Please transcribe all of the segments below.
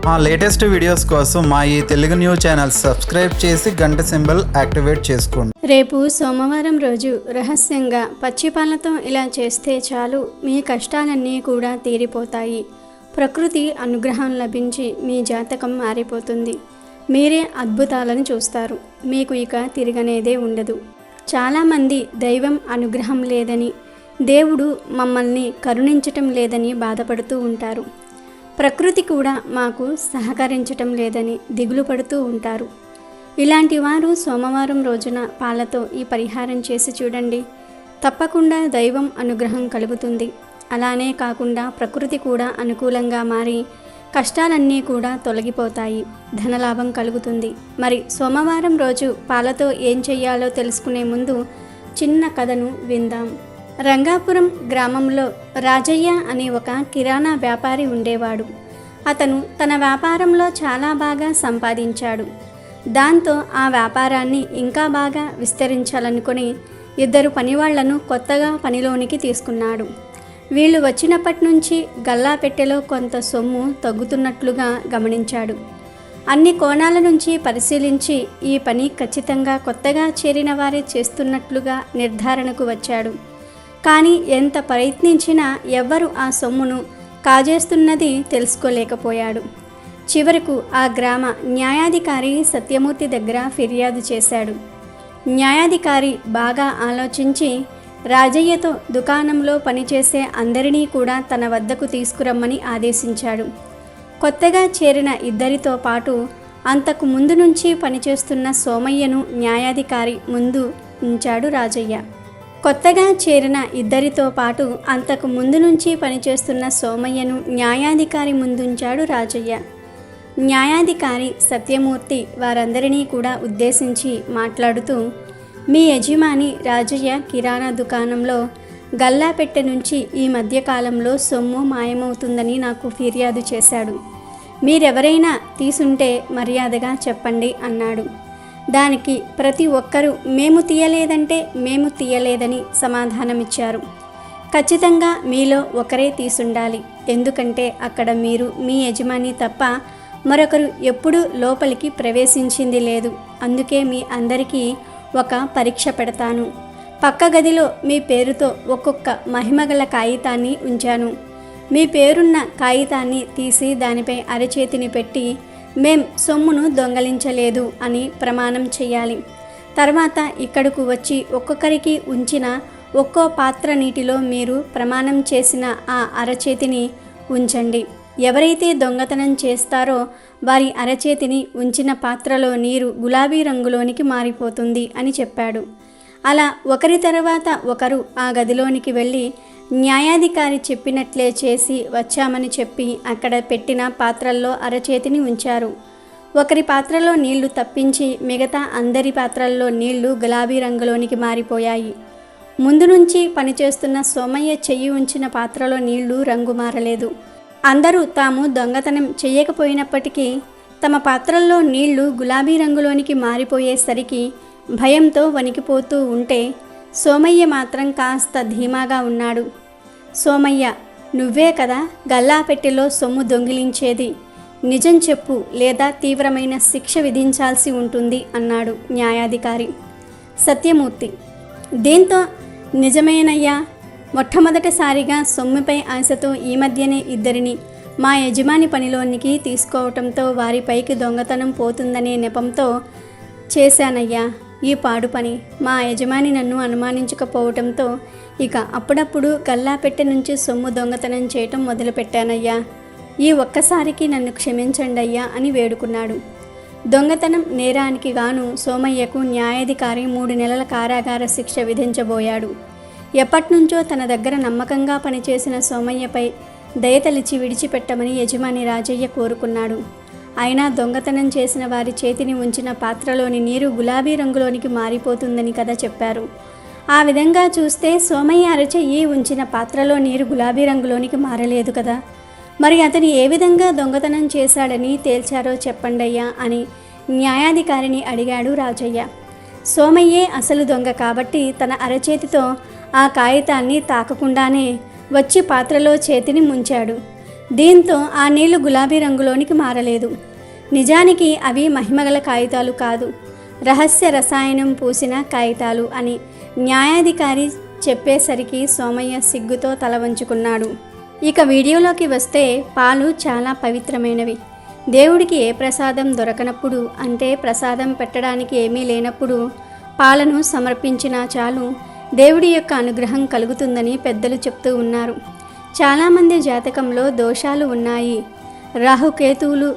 మా latest videos కోసం మా ఈ తెలుగు న్యూస్ ఛానల్ సబ్స్క్రైబ్ చేసి గంట సింబల్ యాక్టివేట్ చేసుకోండి. రేపు సోమవారం రోజు రహస్యంగా పచ్చిపాలతో ఇలా చేస్తే చాలు, మీ కష్టాలన్నీ కూడా తీరిపోతాయి. ప్రకృతి అనుగ్రహం లభించి మీ జాతకం మారిపోతుంది. మీరే అద్భుతాలను చూస్తారు. మీకు ఇక తిరగనేదే ఉండదు. చాలామంది దైవం అనుగ్రహం లేదని, దేవుడు మమ్మల్ని కరుణించటం లేదని బాధపడుతూ ఉంటారు. ప్రకృతి కూడా మాకు సహకరించటం లేదని దిగులు పడుతూ ఉంటారు. ఇలాంటి వారు సోమవారం రోజున పాలతో ఈ పరిహారం చేసి చూడండి. తప్పకుండా దైవం అనుగ్రహం కలుగుతుంది. అలానే కాకుండా ప్రకృతి కూడా అనుకూలంగా మారి కష్టాలన్నీ కూడా తొలగిపోతాయి. ధనలాభం కలుగుతుంది. మరి సోమవారం రోజు పాలతో ఏం చెయ్యాలో తెలుసుకునే ముందు చిన్న కథను విందాం. రంగాపురం గ్రామంలో రాజయ్య అనే ఒక కిరాణా వ్యాపారి ఉండేవాడు. అతను తన వ్యాపారంలో చాలా బాగా సంపాదించాడు. దాంతో ఆ వ్యాపారాన్ని ఇంకా బాగా విస్తరించాలనుకుని 2 పనివాళ్లను కొత్తగా పనిలోనికి తీసుకున్నాడు. వీళ్ళు వచ్చినప్పటి నుంచి గల్లాపెట్టెలో కొంత సొమ్ము తగ్గుతున్నట్లుగా గమనించాడు. అన్ని కోణాల నుంచి పరిశీలించి ఈ పని ఖచ్చితంగా కొత్తగా చేరిన వారే చేస్తున్నట్లుగా నిర్ధారణకు వచ్చాడు. కానీ ఎంత ప్రయత్నించినా ఎవ్వరూ ఆ సొమ్మును కాజేస్తున్నది తెలుసుకోలేకపోయాడు. చివరకు ఆ గ్రామ న్యాయాధికారి సత్యమూర్తి దగ్గర ఫిర్యాదు చేశాడు. న్యాయాధికారి బాగా ఆలోచించి రాజయ్యతో దుకాణంలో పనిచేసే అందరినీ కూడా తన వద్దకు తీసుకురమ్మని ఆదేశించాడు. కొత్తగా చేరిన 2 పాటు అంతకు ముందు నుంచి పనిచేస్తున్న సోమయ్యను న్యాయాధికారి ముందు ఉంచాడు రాజయ్య. కొత్తగా చేరిన 2 పాటు అంతకు ముందు నుంచి పనిచేస్తున్న సోమయ్యను న్యాయాధికారి ముందుంచాడు రాజయ్య. న్యాయాధికారి సత్యమూర్తి వారందరినీ కూడా ఉద్దేశించి మాట్లాడుతూ, మీ యజమాని రాజయ్య కిరాణా దుకాణంలో గల్లాపెట్టె నుంచి ఈ మధ్యకాలంలో సొమ్ము మాయమవుతుందని నాకు ఫిర్యాదు చేశాడు. మీరెవరైనా తీసుంటే మర్యాదగా చెప్పండి అన్నాడు. దానికి ప్రతి ఒక్కరూ మేము తీయలేదంటే మేము తీయలేదని సమాధానమిచ్చారు. ఖచ్చితంగా మీలో ఒకరే తీసుండాలి. ఎందుకంటే అక్కడ మీరు మీ యజమాని తప్ప మరొకరు ఎప్పుడూ లోపలికి ప్రవేశించింది లేదు. అందుకే మీ అందరికీ ఒక పరీక్ష పెడతాను. పక్క గదిలో మీ పేరుతో ఒక్కొక్క మహిమగల కాగితాన్ని ఉంచాను. మీ పేరున్న కాగితాన్ని తీసి దానిపై అరచేతిని పెట్టి మేం సొమ్మును దొంగలించలేదు అని ప్రమాణం చేయాలి. తర్వాత ఇక్కడకు వచ్చి ఒక్కొక్కరికి ఉంచిన ఒక్కో పాత్ర నీటిలో మీరు ప్రమాణం చేసిన ఆ అరచేతిని ఉంచండి. ఎవరైతే దొంగతనం చేస్తారో వారి అరచేతిని ఉంచిన పాత్రలో నీరు గులాబీ రంగులోనికి మారిపోతుంది అని చెప్పాడు. అలా ఒకరి తర్వాత ఒకరు ఆ గదిలోనికి వెళ్ళి న్యాయాధికారి చెప్పినట్లే చేసి వచ్చామని చెప్పి అక్కడ పెట్టిన పాత్రల్లో అరచేతిని ఉంచారు. ఒకరి పాత్రలో నీళ్లు తప్పించి మిగతా అందరి పాత్రల్లో నీళ్లు గులాబీ రంగులోనికి మారిపోయాయి. ముందు నుంచి పనిచేస్తున్న సోమయ్య చెయ్యి ఉంచిన పాత్రలో నీళ్లు రంగు మారలేదు. అందరూ తాము దొంగతనం చేయకపోయినప్పటికీ తమ పాత్రల్లో నీళ్లు గులాబీ రంగులోనికి మారిపోయేసరికి భయంతో వణికిపోతూ ఉంటే సోమయ్య మాత్రం కాస్త ధీమాగా ఉన్నాడు. సోమయ్య, నువ్వే కదా గల్లాపెట్టెలో సొమ్ము దొంగిలించేది, నిజం చెప్పు లేదా తీవ్రమైన శిక్ష విధించాల్సి ఉంటుంది అన్నాడు న్యాయాధికారి. సత్యమూర్తి, దీంతో నిజమేనయ్యా, మొట్టమొదటిసారిగా సొమ్ముపై ఆశతో ఈ మధ్యనే 2 మా యజమాని పనిలోనికి తీసుకోవటంతో వారిపైకి దొంగతనం పోతుందనే నెపంతో చేశానయ్యా ఈ పాడు పని. మా యజమాని నన్ను అనుమానించకపోవటంతో ఇక అప్పుడప్పుడు గల్లాపెట్టె నుంచి సొమ్ము దొంగతనం చేయటం మొదలుపెట్టానయ్యా. ఈ ఒక్కసారికి నన్ను క్షమించండి అయ్యా అని వేడుకున్నాడు. దొంగతనం నేరానికి గాను సోమయ్యకు న్యాయాధికారి 3 నెలల కారాగార శిక్ష విధించబోయాడు. ఎప్పటినుంచో తన దగ్గర నమ్మకంగా పనిచేసిన సోమయ్యపై దయతలిచి విడిచిపెట్టమని యజమాని రాజయ్య కోరుకున్నాడు. అయినా దొంగతనం చేసిన వారి చేతిని ఉంచిన పాత్రలోని నీరు గులాబీ రంగులోనికి మారిపోతుందని కదా చెప్పారు. ఆ విధంగా చూస్తే సోమయ్య అరచెయ్యి ఉంచిన పాత్రలో నీరు గులాబీ రంగులోనికి మారలేదు కదా. మరి అతను ఏ విధంగా దొంగతనం చేశాడని తేల్చారో చెప్పండయ్యా అని న్యాయాధికారిని అడిగాడు రాజయ్య. సోమయ్యే అసలు దొంగ కాబట్టి తన అరచేతితో ఆ కాగితాన్ని తాకకుండానే వచ్చి పాత్రలో చేతిని ముంచాడు. దీంతో ఆ నీళ్లు గులాబీ రంగులోనికి మారలేదు. నిజానికి అవి మహిమగల కాగితాలు కాదు, రహస్య రసాయనం పూసిన కాగితాలు అని న్యాయాధికారి చెప్పేసరికి సోమయ్య సిగ్గుతో తల వంచుకున్నాడు. ఇక వీడియోలోకి వస్తే పాలు చాలా పవిత్రమైనవి. దేవుడికి ఏ ప్రసాదం దొరకనప్పుడు, అంటే ప్రసాదం పెట్టడానికి ఏమీ లేనప్పుడు పాలను సమర్పించినా చాలు దేవుడి యొక్క అనుగ్రహం కలుగుతుందని పెద్దలు చెప్తూ ఉన్నారు. చాలామంది జాతకంలో దోషాలు ఉన్నాయి, రాహుకేతువులు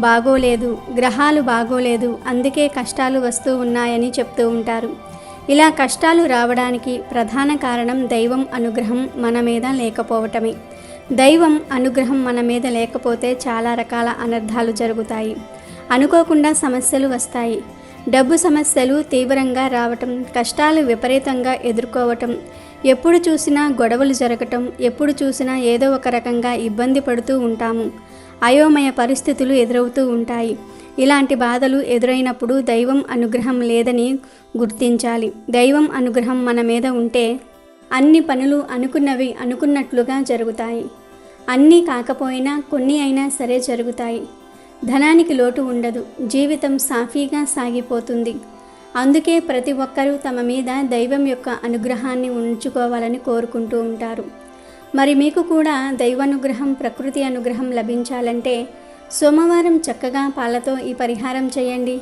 బాగోలేదు, గ్రహాలు బాగోలేదు, అందుకే కష్టాలు వస్తూ ఉన్నాయని చెప్తూ ఉంటారు. ఇలా కష్టాలు రావడానికి ప్రధాన కారణం దైవం అనుగ్రహం మన మీద లేకపోవటమే. దైవం అనుగ్రహం మన మీద లేకపోతే చాలా రకాల అనర్థాలు జరుగుతాయి. అనుకోకుండా సమస్యలు వస్తాయి. డబ్బు సమస్యలు తీవ్రంగా రావటం, కష్టాలు విపరీతంగా ఎదుర్కోవటం, ఎప్పుడు చూసినా గొడవలు జరగటం, ఎప్పుడు చూసినా ఏదో ఒక రకంగా ఇబ్బంది పడుతూ ఉంటాము. అయోమయ పరిస్థితులు ఎదురవుతూ ఉంటాయి. ఇలాంటి బాధలు ఎదురైనప్పుడు దైవం అనుగ్రహం లేదని గుర్తించాలి. దైవం అనుగ్రహం మన మీద ఉంటే అన్ని పనులు అనుకున్నవి అనుకున్నట్లుగా జరుగుతాయి. అన్నీ కాకపోయినా కొన్ని అయినా సరే జరుగుతాయి. ధనానికి లోటు ఉండదు, జీవితం సాఫీగా సాగిపోతుంది. అందుకే ప్రతి ఒక్కరూ తమ మీద దైవం యొక్క అనుగ్రహాన్ని ఉంచుకోవాలని కోరుకుంటూ ఉంటారు. మరి మీకు కూడా దైవానుగ్రహం, ప్రకృతి అనుగ్రహం లభించాలంటే సోమవారం చక్కగా పాలతో ఈ పరిహారం చేయండి.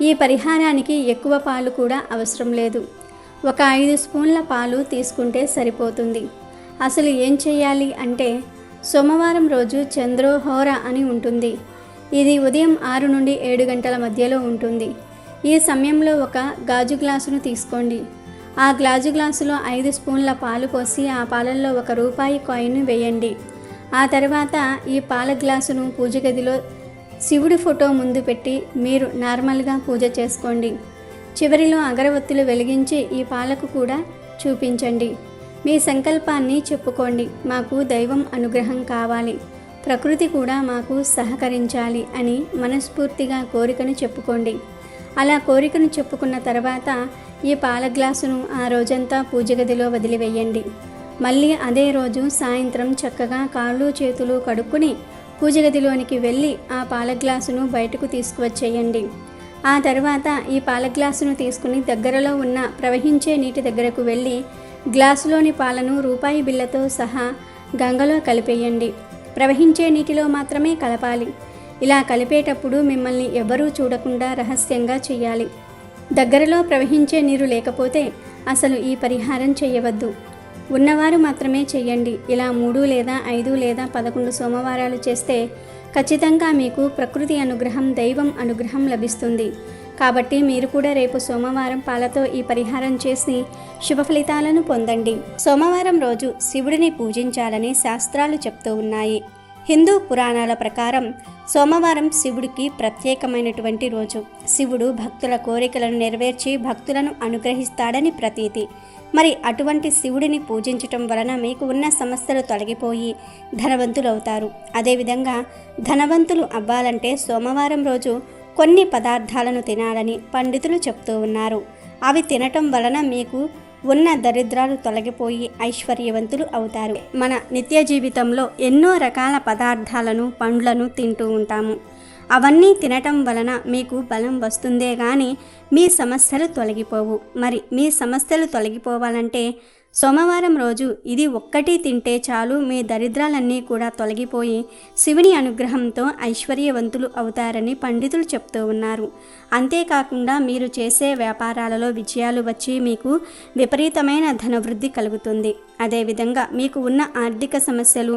ఈ పరిహారానికి ఎక్కువ పాలు కూడా అవసరం లేదు. ఒక 5 స్పూన్ల పాలు తీసుకుంటే సరిపోతుంది. అసలు ఏం చేయాలి అంటే, సోమవారం రోజు చంద్రోహోర అని ఉంటుంది. ఇది ఉదయం 6 నుండి 7 గంటల మధ్యలో ఉంటుంది. ఈ సమయంలో ఒక గాజు గ్లాసును తీసుకోండి. ఆ గాజు గ్లాసులో 5 స్పూన్ల పాలు పోసి ఆ పాలల్లో ₹1 కాయిన్ వేయండి. ఆ తర్వాత ఈ పాల గ్లాసును పూజ గదిలో శివుడి ఫోటో ముందు పెట్టి మీరు నార్మల్గా పూజ చేసుకోండి. చివరిలో అగరవత్తులు వెలిగించి ఈ పాలకు కూడా చూపించండి. మీ సంకల్పాన్ని చెప్పుకోండి. మాకు దైవం అనుగ్రహం కావాలి, ప్రకృతి కూడా మాకు సహకరించాలి అని మనస్ఫూర్తిగా కోరికను చెప్పుకోండి. అలా కోరికను చెప్పుకున్న తర్వాత ఈ పాల గ్లాసును ఆ రోజంతా పూజ గదిలో వదిలివేయండి. మళ్ళీ అదే రోజు సాయంత్రం చక్కగా కాళ్ళు చేతులు కడుక్కుని పూజ గదిలోనికి వెళ్ళి ఆ పాల గ్లాసును బయటకు తీసుకువచ్చేయండి. ఆ తర్వాత ఈ పాల గ్లాసును తీసుకుని దగ్గరలో ఉన్న ప్రవహించే నీటి దగ్గరకు వెళ్ళి గ్లాసులోని పాలను ₹1 బిళ్ళతో సహా గంగలో కలిపేయండి. ప్రవహించే నీటిలో మాత్రమే కలపాలి. ఇలా కలిపేటప్పుడు మిమ్మల్ని ఎవరూ చూడకుండా రహస్యంగా చేయాలి. దగ్గరలో ప్రవహించే నీరు లేకపోతే అసలు ఈ పరిహారం చేయవద్దు. ఉన్నవారు మాత్రమే చేయండి. ఇలా 3 లేదా 5 లేదా 11 సోమవారాలు చేస్తే ఖచ్చితంగా మీకు ప్రకృతి అనుగ్రహం, దైవం అనుగ్రహం లభిస్తుంది. కాబట్టి మీరు కూడా రేపు సోమవారం పాలతో ఈ పరిహారం చేసి శుభ ఫలితాలను పొందండి. సోమవారం రోజు శివుడిని పూజించాలని శాస్త్రాలు చెప్తూ ఉన్నాయి. హిందూ పురాణాల ప్రకారం సోమవారం శివుడికి ప్రత్యేకమైనటువంటి రోజు. శివుడు భక్తుల కోరికలను నెరవేర్చి భక్తులను అనుగ్రహిస్తాడని ప్రతీతి. మరి అటువంటి శివుడిని పూజించటం వలన మీకు ఉన్న సమస్యలు తొలగిపోయి ధనవంతులు అవుతారు. అదేవిధంగా ధనవంతులు అవ్వాలంటే సోమవారం రోజు కొన్ని పదార్థాలను తినాలని పండితులు చెప్తూ ఉన్నారు. అవి తినటం వలన మీకు ఉన్న దరిద్రాలు తొలగిపోయి ఐశ్వర్యవంతులు అవుతారు. మన నిత్య జీవితంలో ఎన్నో రకాల పదార్థాలను, పండ్లను తింటూ ఉంటాము. అవన్నీ తినటం వలన మీకు బలం వస్తుందే కానీ మీ సమస్యలు తొలగిపోవు. మరి మీ సమస్యలు తొలగిపోవాలంటే సోమవారం రోజు ఇది ఒక్కటి తింటే చాలు, మీ దరిద్రాలన్నీ కూడా తొలగిపోయి శివుని అనుగ్రహంతో ఐశ్వర్యవంతులు అవుతారని పండితులు చెప్తూ ఉన్నారు. అంతేకాకుండా మీరు చేసే వ్యాపారాలలో విజయాలు వచ్చి మీకు విపరీతమైన ధనవృద్ధి కలుగుతుంది. అదేవిధంగా మీకు ఉన్న ఆర్థిక సమస్యలు,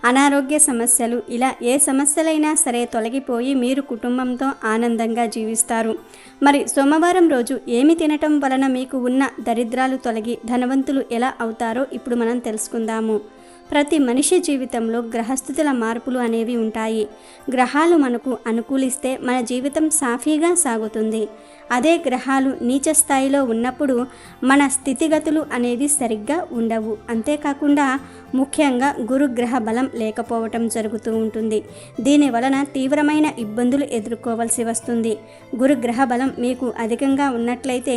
అనారోగ్య సమస్యలు, ఇలా ఏ సమస్యలైనా సరే తొలగిపోయి మీరు కుటుంబంతో ఆనందంగా జీవిస్తారు. మరి సోమవారం రోజు ఏమి తినటం వలన మీకు ఉన్న దరిద్రాలు తొలగి ధనవంతులు ఎలా అవుతారో ఇప్పుడు మనం తెలుసుకుందాము. ప్రతి మనిషి జీవితంలో గ్రహస్థితుల మార్పులు అనేవి ఉంటాయి. గ్రహాలు మనకు అనుకూలిస్తే మన జీవితం సాఫీగా సాగుతుంది. అదే గ్రహాలు నీచ స్థాయిలో ఉన్నప్పుడు మన స్థితిగతులు అనేవి సరిగ్గా ఉండవు. అంతేకాకుండా ముఖ్యంగా గురుగ్రహ బలం లేకపోవటం జరుగుతూ ఉంటుంది. దీని వలన తీవ్రమైన ఇబ్బందులు ఎదుర్కోవాల్సి వస్తుంది. గురుగ్రహ బలం మీకు అధికంగా ఉన్నట్లయితే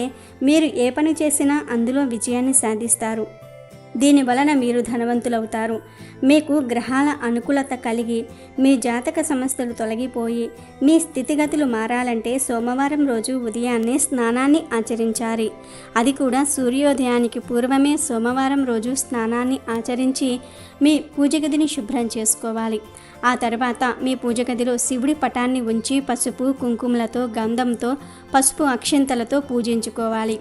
మీరు ఏ పని చేసినా అందులో విజయాన్ని సాధిస్తారు. దీని వలన మీరు ధనవంతులవుతారు. మీకు గ్రహాల అనుకూలత కలిగి మీ జాతక సమస్యలు తొలగిపోయి మీ స్థితిగతులు మారాలంటే సోమవారం రోజు ఉదయాన్నే స్నానాన్ని ఆచరించాలి. అది కూడా సూర్యోదయానికి పూర్వమే సోమవారం రోజు స్నానాన్ని ఆచరించి మీ పూజ గదిని శుభ్రం చేసుకోవాలి. ఆ తర్వాత మీ పూజ గదిలో శివుడి పటాన్ని ఉంచి పసుపు కుంకుమలతో గంధంతో పసుపు అక్షింతలతో పూజించుకోవాలి.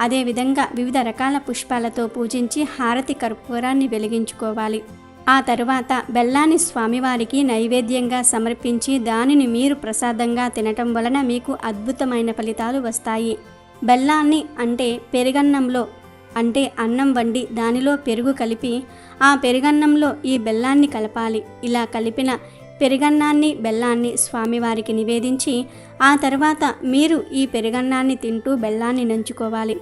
అదేవిధంగా వివిధ రకాల పుష్పాలతో పూజించి హారతి కర్పూరాన్ని వెలిగించుకోవాలి. ఆ తరువాత బెల్లాన్ని స్వామివారికి నైవేద్యంగా సమర్పించి దానిని మీరు ప్రసాదంగా తినటం వలన మీకు అద్భుతమైన ఫలితాలు వస్తాయి. బెల్లాన్ని అంటే పెరుగన్నంలో అంటే అన్నం వండి దానిలో పెరుగు కలిపి ఆ పెరుగన్నంలో ఈ బెల్లాన్ని కలపాలి. ఇలా కలిపిన పెరుగన్నాన్ని బెల్లాన్ని స్వామివారికి నివేదించి ఆ తర్వాత మీరు ఈ పెరుగన్నాన్ని తింటూ బెల్లాన్ని నంచుకోవాలి.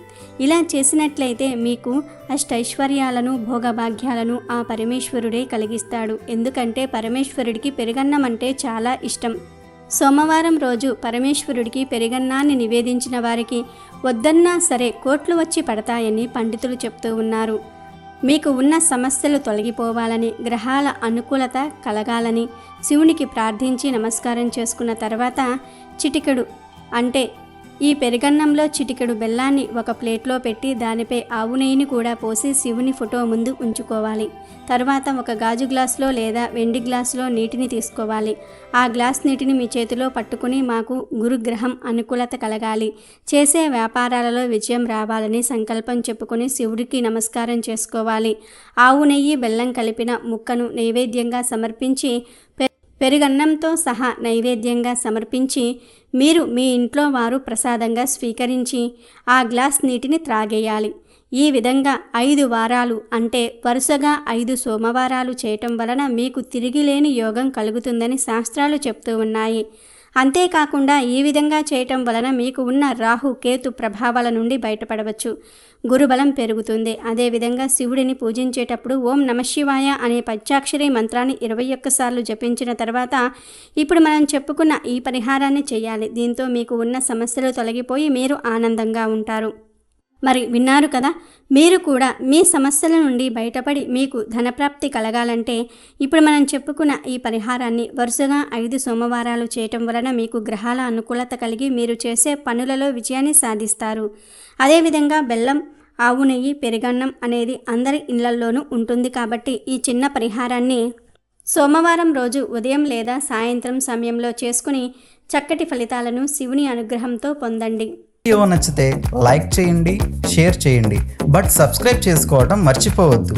ఇలా చేసినట్లయితే మీకు అష్టైశ్వర్యాలను భోగభాగ్యాలను ఆ పరమేశ్వరుడే కలిగిస్తాడు. ఎందుకంటే పరమేశ్వరుడికి పెరుగన్నం అంటే చాలా ఇష్టం. సోమవారం రోజు పరమేశ్వరుడికి పెరుగన్నాన్ని నివేదించిన వారికి వద్దన్నా సరే కోట్లు వచ్చి పడతాయని పండితులు చెప్తూ ఉన్నారు. మీకు ఉన్న సమస్యలు తొలగిపోవాలని, గ్రహాల అనుకూలత కలగాలని శివునికి ప్రార్థించి నమస్కారం చేసుకున్న తర్వాత చిటికెడు అంటే ఈ పెరుగన్నంలో చిటికెడు బెల్లాన్ని ఒక ప్లేట్లో పెట్టి దానిపై ఆవు నెయ్యిని కూడా పోసి శివుని ఫోటో ముందు ఉంచుకోవాలి. తర్వాత ఒక గాజు గ్లాసులో లేదా వెండి గ్లాసులో నీటిని తీసుకోవాలి. ఆ గ్లాస్ నీటిని మీ చేతిలో పట్టుకుని మాకు గురుగ్రహం అనుకూలత కలగాలి, చేసే వ్యాపారాలలో విజయం రావాలని సంకల్పం చెప్పుకొని శివుడికి నమస్కారం చేసుకోవాలి. ఆవు నెయ్యి బెల్లం కలిపిన ముక్కను నైవేద్యంగా సమర్పించి పెరుగన్నంతో సహా నైవేద్యంగా సమర్పించి మీరు మీ ఇంట్లో వారు ప్రసాదంగా స్వీకరించి ఆ గ్లాస్ నీటిని త్రాగేయాలి. ఈ విధంగా 5 వారాలు అంటే వరుసగా 5 సోమవారాలు చేయటం వలన మీకు తిరిగిలేని యోగం కలుగుతుందని శాస్త్రాలు చెప్తూ ఉన్నాయి. అంతేకాకుండా ఈ విధంగా చేయటం వలన మీకు ఉన్న రాహు కేతు ప్రభావాల నుండి బయటపడవచ్చు. గురుబలం పెరుగుతుంది. అదేవిధంగా శివుడిని పూజించేటప్పుడు ఓం నమశివాయ అనే పంచాక్షరి మంత్రాన్ని 21 సార్లు జపించిన తర్వాత ఇప్పుడు మనం చెప్పుకున్న ఈ పరిహారాన్ని చేయాలి. దీంతో మీకు ఉన్న సమస్యలు తొలగిపోయి మీరు ఆనందంగా ఉంటారు. మరి విన్నారు కదా, మీరు కూడా మీ సమస్యల నుండి బయటపడి మీకు ధనప్రాప్తి కలగాలంటే ఇప్పుడు మనం చెప్పుకున్న ఈ పరిహారాన్ని వరుసగా 5 సోమవారాలు చేయటం వలన మీకు గ్రహాల అనుకూలత కలిగి మీరు చేసే పనులలో విజయాన్ని సాధిస్తారు. అదేవిధంగా బెల్లం, ఆవు నెయ్యి, పెరుగన్నం అనేది అందరి ఇళ్లల్లోనూ ఉంటుంది కాబట్టి ఈ చిన్న పరిహారాన్ని సోమవారం రోజు ఉదయం లేదా సాయంత్రం సమయంలో చేసుకుని చక్కటి ఫలితాలను శివుని అనుగ్రహంతో పొందండి. వీడియో నచ్చితే లైక్ చేయండి, షేర్ చేయండి, బట్ సబ్స్క్రైబ్ చేసుకోవడం మర్చిపోవద్దు.